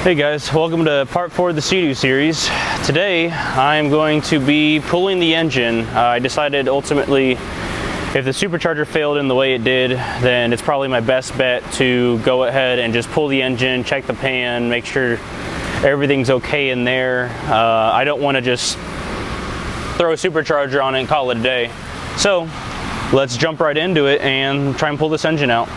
Hey guys, welcome to part 4 of the Seadoo series. Today I'm going to be pulling the engine. I decided ultimately if the supercharger failed in the way it did, then it's probably my best bet to go ahead and just pull the engine, check the pan, make sure everything's okay in there. I don't want to just throw a supercharger on it and call it a day. So let's jump right into it and try and pull this engine out.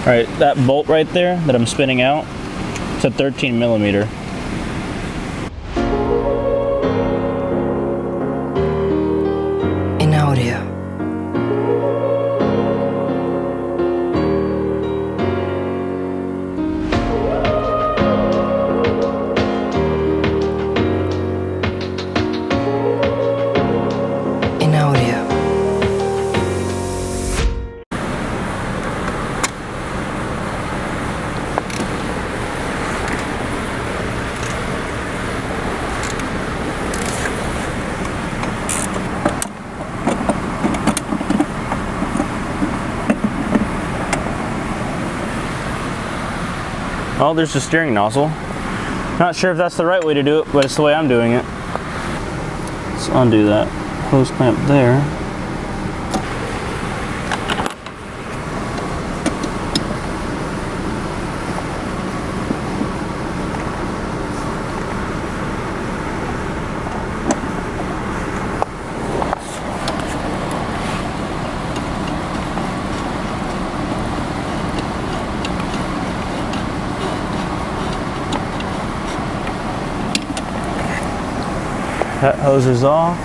Alright, that bolt right there that I'm spinning out, it's a 13 millimeter. In audio. In audio. Well, there's the steering nozzle. Not sure if that's the right way to do it, but it's the way I'm doing it. Let's undo that hose clamp there. That hose is off.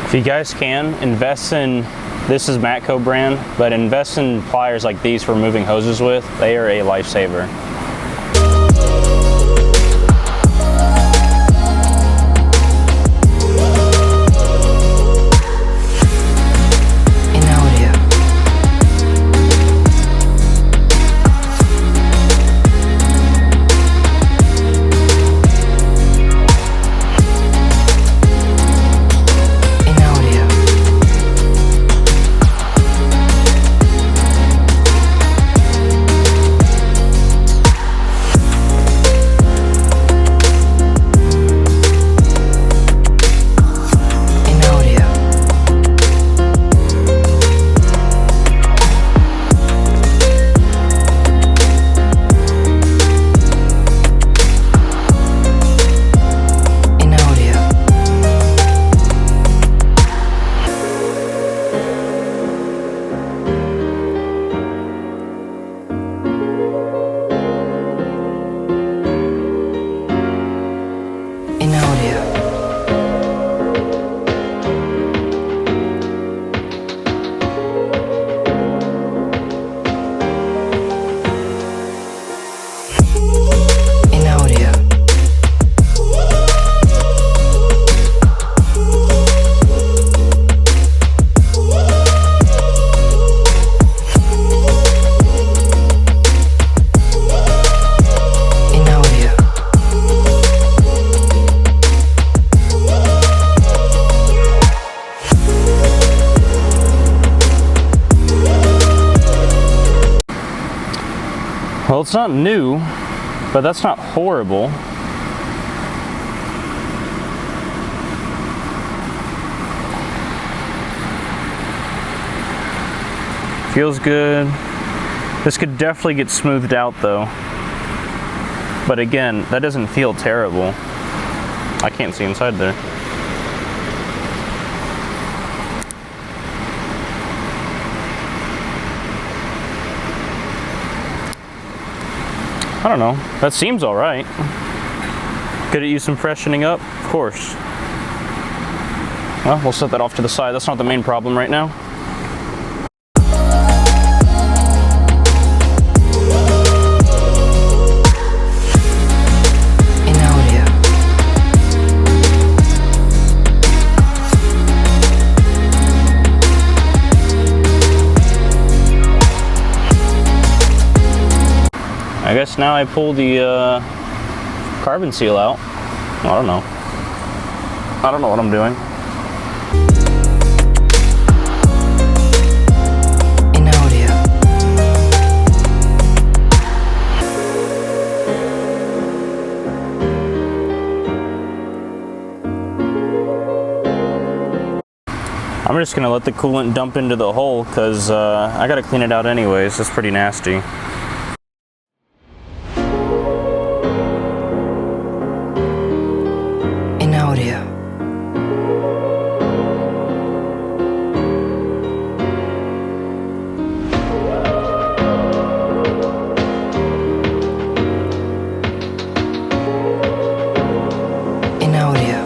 If you guys can, invest in, this is Matco brand, but invest in pliers like these for removing hoses with. They are a lifesaver. Well, it's not new, but that's not horrible. Feels good. This could definitely get smoothed out though. But again, that doesn't feel terrible. I can't see inside there. I don't know. That seems all right. Could it use some freshening up? Of course. Well, we'll set that off to the side. That's not the main problem right now. I guess now I pull the carbon seal out. I don't know. I don't know what I'm doing. In audio. I'm just gonna let the coolant dump into the hole because I gotta clean it out anyways. It's pretty nasty. In audio. In audio.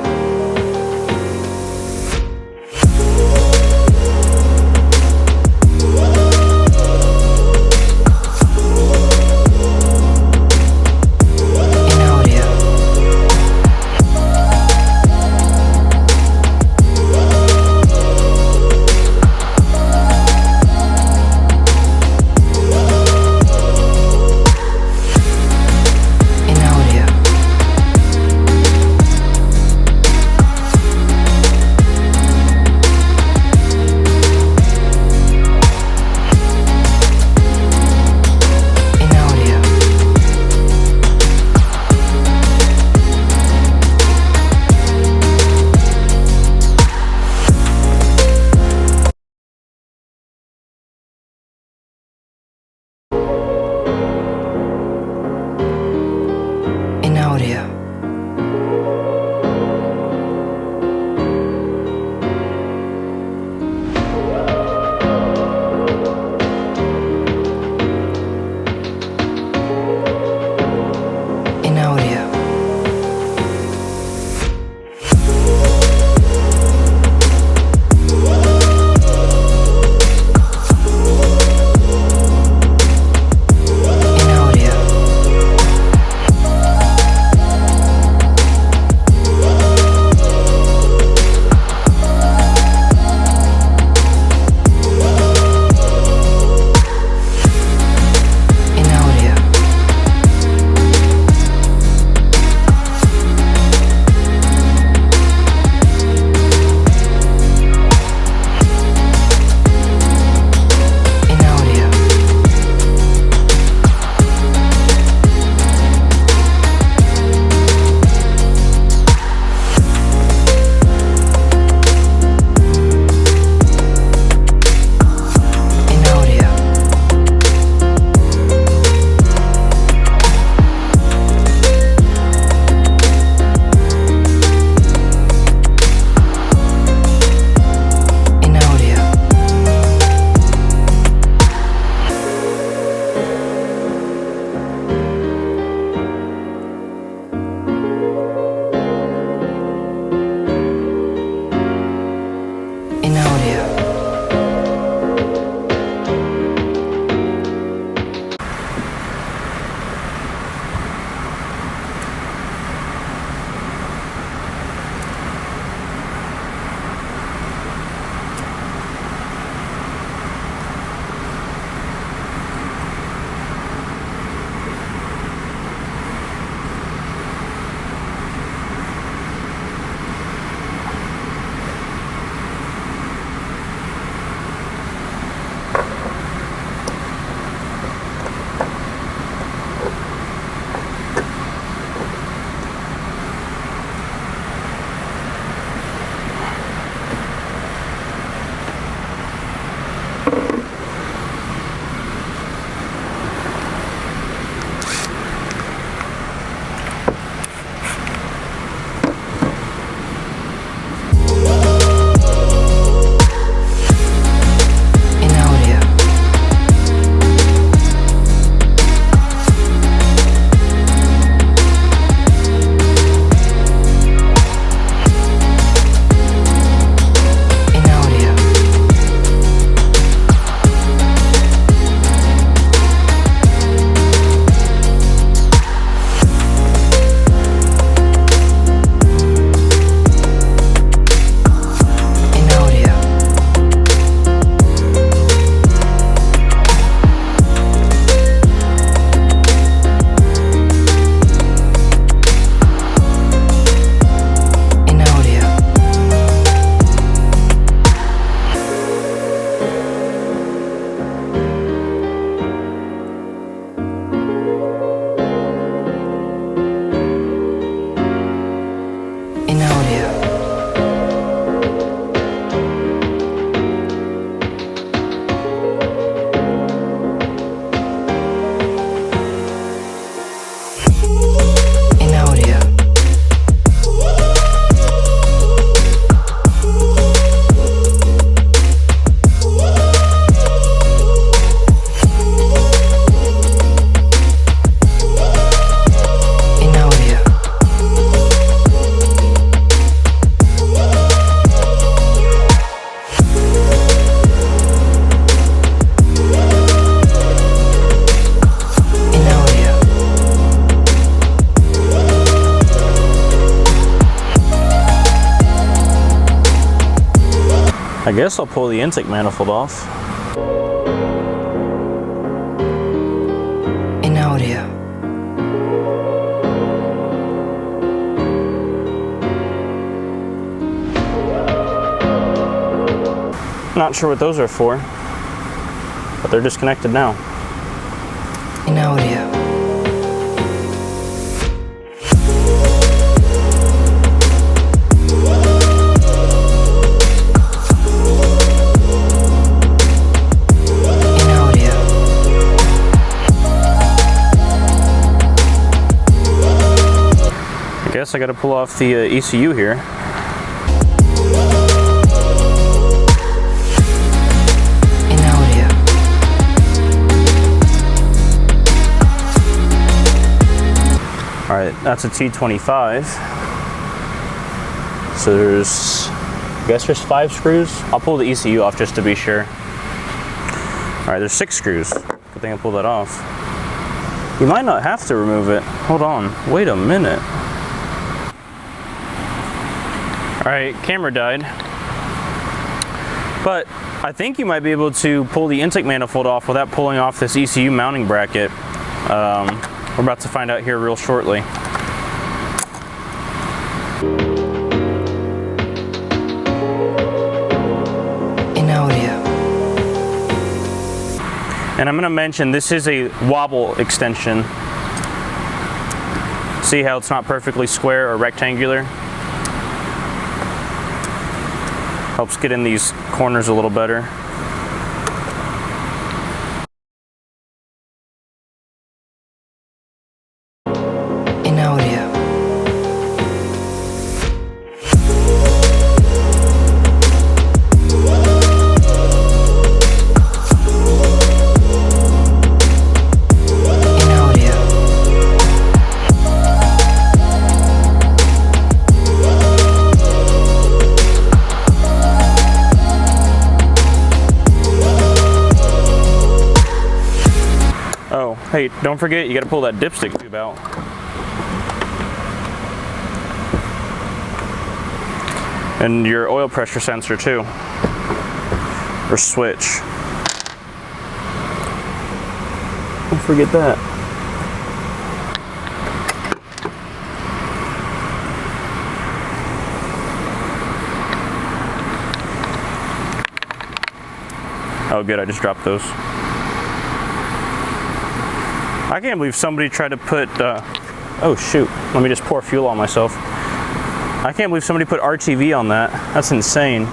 I guess I'll pull the intake manifold off. In audio. Not sure what those are for, but they're disconnected now. In audio. In audio. I guess I gotta pull off the ECU here. All right, that's a T25. So there's, I guess there's 5 screws. I'll pull the ECU off just to be sure. All right, there's 6 screws. Good thing I pulled that off. You might not have to remove it. Hold on, wait a minute. All right, camera died. But I think you might be able to pull the intake manifold off without pulling off this ECU mounting bracket. We're about to find out here real shortly. In audio. And I'm going to mention this is a wobble extension. See how it's not perfectly square or rectangular? Helps get in these corners a little better. In audio. In audio. Oh, hey, don't forget, you got to pull that dipstick tube out. And your oil pressure sensor too, or switch. Don't forget that. Oh good, I just dropped those. I can't believe somebody tried to put, oh shoot, let me just pour fuel on myself. I can't believe somebody put RTV on that. That's insane.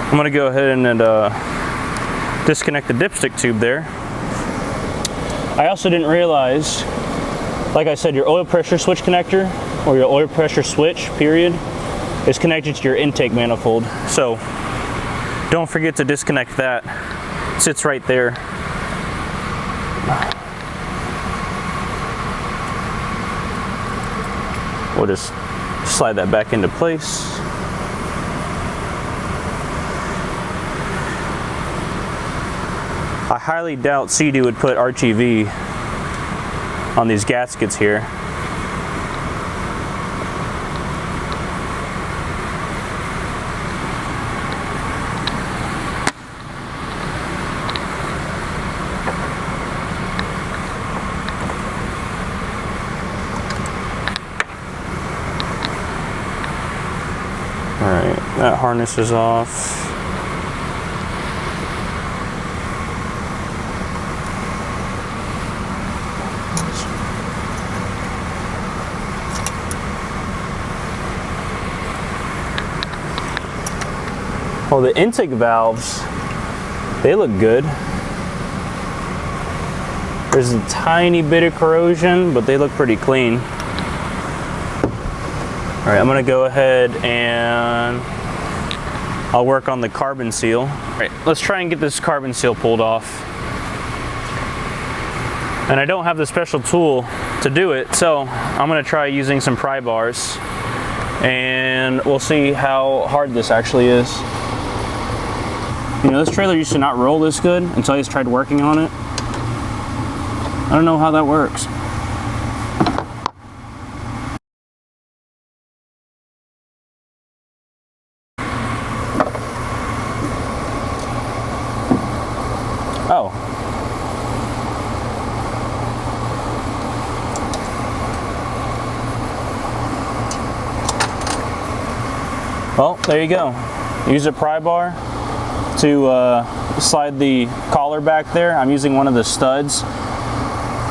I'm gonna go ahead and disconnect the dipstick tube there. I also didn't realize, like I said, your oil pressure switch connector, or your oil pressure switch, period, is connected to your intake manifold. So don't forget to disconnect that. It sits right there. We'll just slide that back into place. I highly doubt Seadoo would put RTV on these gaskets here. All right, that harness is off. Well, the intake valves, they look good. There's a tiny bit of corrosion, but they look pretty clean. All right, I'm gonna go ahead and I'll work on the carbon seal. All right, let's try and get this carbon seal pulled off. And I don't have the special tool to do it, so I'm gonna try using some pry bars and we'll see how hard this actually is. You know, this trailer used to not roll this good until I just tried working on it. I don't know how that works. Oh. Well, there you go. Use a pry bar to slide the collar back there. I'm using one of the studs.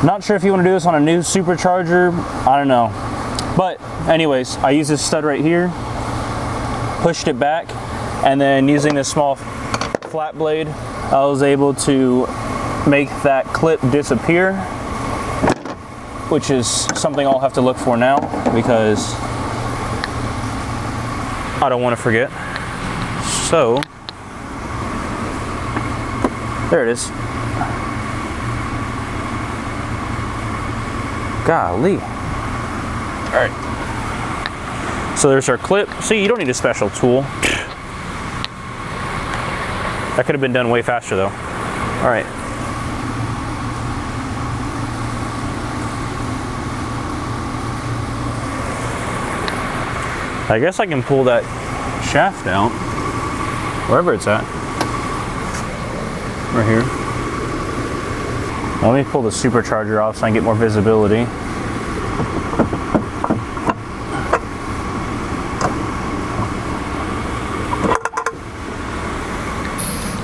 Not sure if you want to do this on a new supercharger. I don't know. But anyways, I use this stud right here, pushed it back, and then using this small flat blade, I was able to make that clip disappear, which is something I'll have to look for now because I don't want to forget. So, there it is. Golly. All right. So there's our clip. See, you don't need a special tool. That could have been done way faster though. All right. I guess I can pull that shaft out, wherever it's at. Right here. Let me pull the supercharger off so I can get more visibility.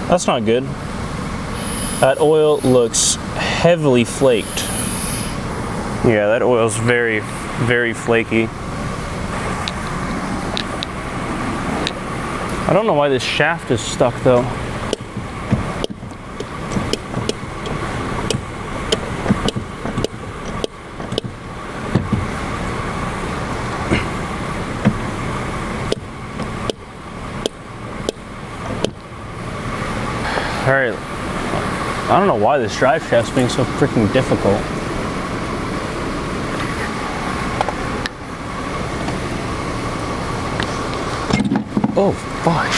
That's not good. That oil looks heavily flaked. Yeah, that oil's very, very flaky. I don't know why this shaft is stuck though. Alright, I don't know why this drive shaft's being so freaking difficult. Oh, fuck.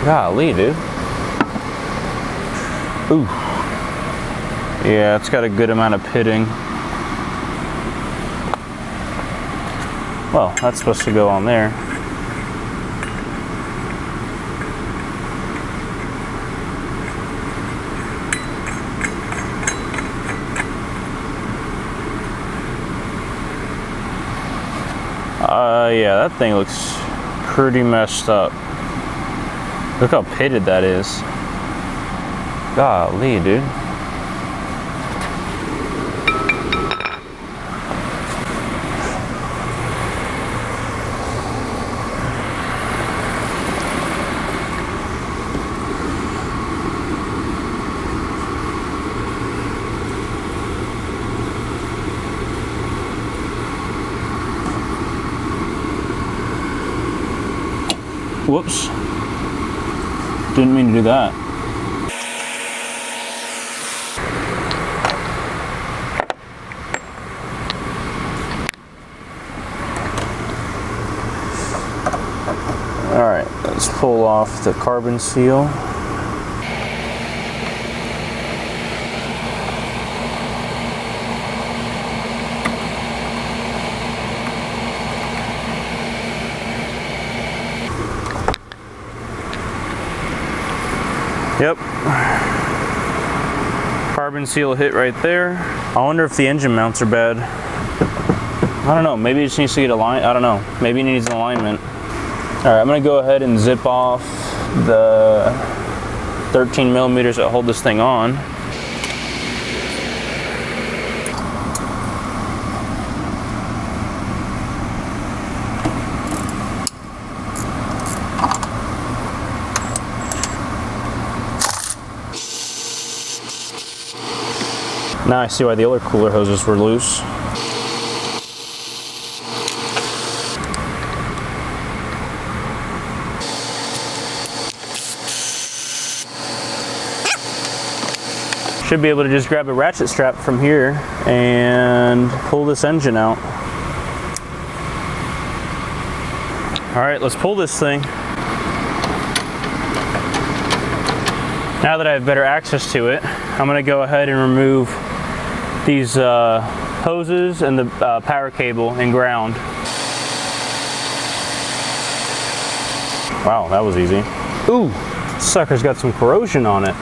Golly, dude. Ooh. Yeah, it's got a good amount of pitting. Well, that's supposed to go on there. Yeah, that thing looks pretty messed up. Look how pitted that is. Golly, dude. Whoops. Didn't mean to do that. All right, let's pull off the carbon seal. Yep. Carbon seal hit right there. I wonder if the engine mounts are bad. I don't know. Maybe it just needs to get aligned. I don't know. Maybe it needs an alignment. All right, I'm gonna go ahead and zip off the 13 millimeters that hold this thing on. Now I see why the other cooler hoses were loose. Should be able to just grab a ratchet strap from here and pull this engine out. All right, let's pull this thing. Now that I have better access to it, I'm gonna go ahead and remove these hoses and the power cable and ground. Wow, that was easy. Ooh, Sucker's got some corrosion on it.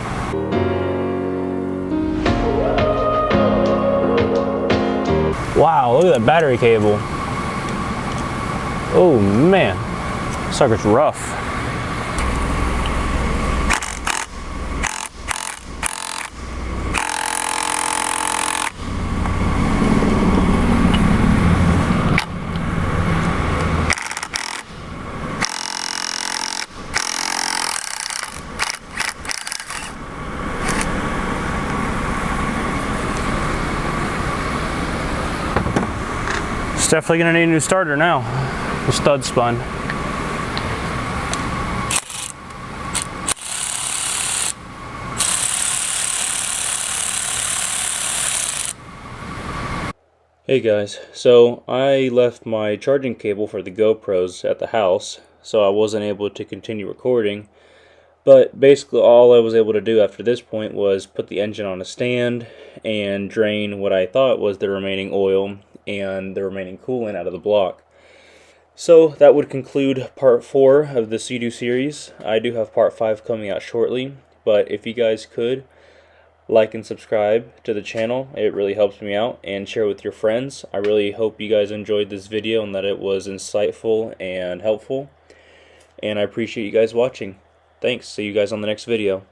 Wow, look at that battery cable. Oh man, sucker's rough. It's definitely gonna need a new starter now. The stud spun. Hey guys, so I left my charging cable for the GoPros at the house, so I wasn't able to continue recording. But basically all I was able to do after this point was put the engine on a stand and drain what I thought was the remaining oil and the remaining coolant out of the block. So that would conclude part 4 of the Seadoo series. I do have part 5 coming out shortly, but if you guys could like and subscribe to the channel, it really helps me out, and share with your friends. I really hope you guys enjoyed this video and that it was insightful and helpful, and I appreciate you guys watching. Thanks. See you guys on the next video.